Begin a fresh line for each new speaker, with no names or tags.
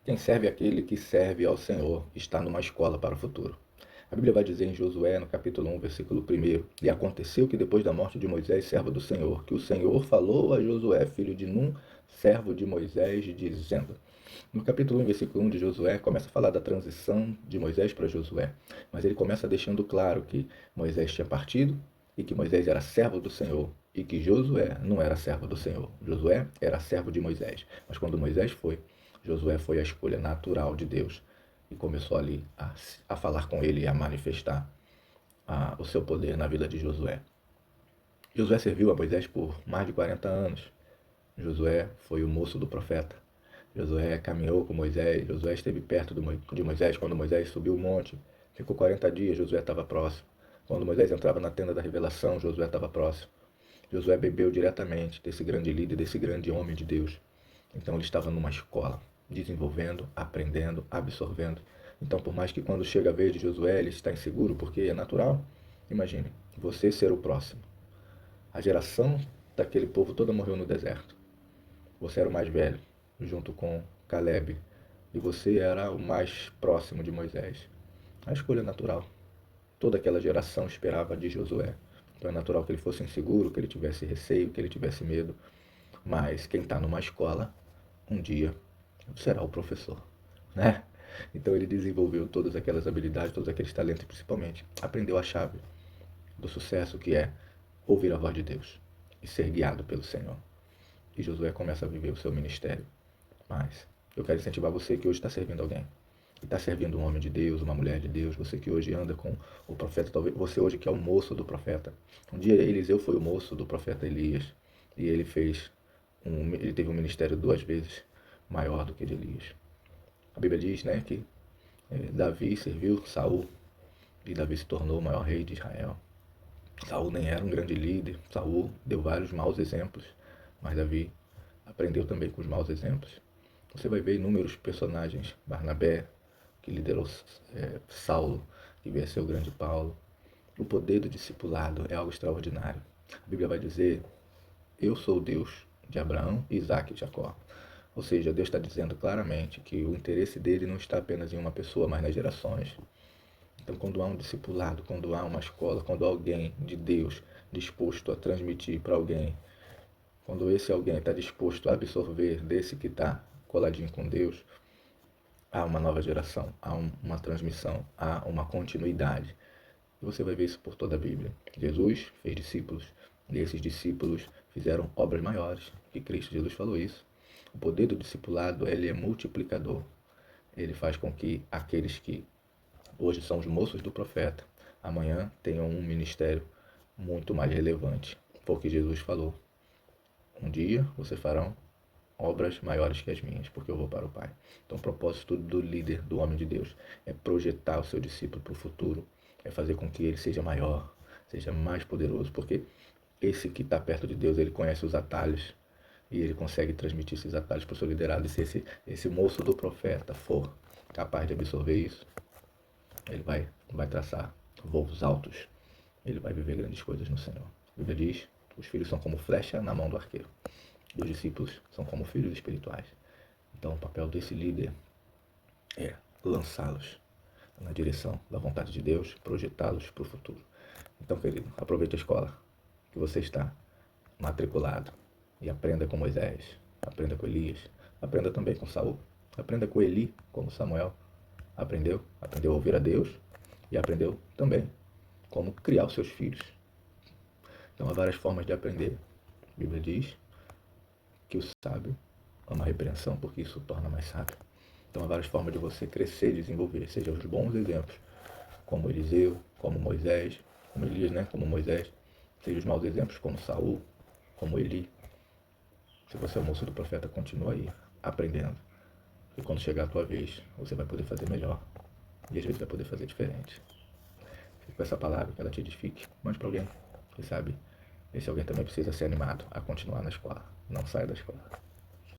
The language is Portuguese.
Quem serve aquele que serve ao Senhor está numa escola para o futuro. A Bíblia vai dizer em Josué, no capítulo 1, versículo 1: E aconteceu que depois da morte de Moisés, servo do Senhor, que o Senhor falou a Josué, filho de Num, servo de Moisés, dizendo... No capítulo 1, versículo 1 de Josué, começa a falar da transição de Moisés para Josué. Mas ele começa deixando claro que Moisés tinha partido e que Moisés era servo do Senhor e que Josué não era servo do Senhor. Josué era servo de Moisés. Mas quando Moisés foi, Josué foi a escolha natural de Deus e começou ali a falar com ele e a manifestar o seu poder na vida de Josué. Josué serviu a Moisés por mais de 40 anos. Josué foi o moço do profeta. Josué caminhou com Moisés. Josué esteve perto de Moisés quando Moisés subiu o monte. Ficou 40 dias, Josué estava próximo. Quando Moisés entrava na tenda da revelação, Josué estava próximo. Josué bebeu diretamente desse grande líder, desse grande homem de Deus. Então ele estava numa escola, desenvolvendo, aprendendo, absorvendo. Então, por mais que quando chega a vez de Josué, ele está inseguro, porque é natural. Imagine, você ser o próximo. A geração daquele povo toda morreu no deserto. Você era o mais velho, junto com Caleb, e você era o mais próximo de Moisés. A escolha é natural. Toda aquela geração esperava de Josué. Então é natural que ele fosse inseguro, que ele tivesse receio, que ele tivesse medo. Mas quem está numa escola, um dia será o professor, né? Então ele desenvolveu todas aquelas habilidades, todos aqueles talentos, e principalmente aprendeu a chave do sucesso, que é ouvir a voz de Deus e ser guiado pelo Senhor. E Josué começa a viver o seu ministério. Mas eu quero incentivar você que hoje está servindo alguém, que está servindo um homem de Deus, uma mulher de Deus, você que hoje anda com o profeta, talvez você hoje que é o moço do profeta. Um dia Eliseu foi o moço do profeta Elias, e ele teve um ministério 2 vezes maior do que de Elias. A Bíblia diz, né, que Davi serviu Saul, e Davi se tornou o maior rei de Israel. Saul nem era um grande líder, Saul deu vários maus exemplos, mas Davi aprendeu também com os maus exemplos. Você vai ver inúmeros personagens, Barnabé, que liderou Saulo, que venceu o grande Paulo. O poder do discipulado é algo extraordinário. A Bíblia vai dizer, eu sou o Deus de Abraão, Isaque e Jacó. Ou seja, Deus está dizendo claramente que o interesse dele não está apenas em uma pessoa, mas nas gerações. Então, quando há um discipulado, quando há uma escola, quando há alguém de Deus disposto a transmitir para alguém, quando esse alguém está disposto a absorver desse que está coladinho com Deus, há uma nova geração, há uma transmissão, há uma continuidade. E você vai ver isso por toda a Bíblia. Jesus fez discípulos, e esses discípulos fizeram obras maiores que Cristo. Jesus falou isso. O poder do discipulado, ele é multiplicador. Ele faz com que aqueles que hoje são os moços do profeta, amanhã tenham um ministério muito mais relevante. Foi o que Jesus falou. Um dia vocês farão obras maiores que as minhas, porque eu vou para o Pai. Então o propósito do líder, do homem de Deus, é projetar o seu discípulo para o futuro, é fazer com que ele seja maior, seja mais poderoso, porque esse que está perto de Deus, ele conhece os atalhos, e ele consegue transmitir esses atalhos para o seu liderado. E se esse moço do profeta for capaz de absorver isso, ele vai traçar voos altos, ele vai viver grandes coisas no Senhor. A Bíblia diz, os filhos são como flecha na mão do arqueiro, e os discípulos são como filhos espirituais. Então o papel desse líder é lançá-los na direção da vontade de Deus, projetá-los para o futuro. Então, querido, aproveite a escola que você está matriculado e aprenda com Moisés, aprenda com Elias, aprenda também com Saul, aprenda com Eli, como Samuel aprendeu a ouvir a Deus e aprendeu também como criar os seus filhos. Então há várias formas de aprender. A Bíblia diz que o sábio ama a repreensão, porque isso o torna mais sábio. Então há várias formas de você crescer e desenvolver, seja os bons exemplos, como Eliseu, como Moisés, como Elias, né, como Moisés, seja os maus exemplos, como Saul, como Eli. Se você é o moço do profeta, continua aí, aprendendo. E quando chegar a tua vez, você vai poder fazer melhor. E às vezes vai poder fazer diferente. Fique com essa palavra, que ela te edifique. Mande para alguém, quem sabe esse alguém também precisa ser animado a continuar na escola. Não saia da escola.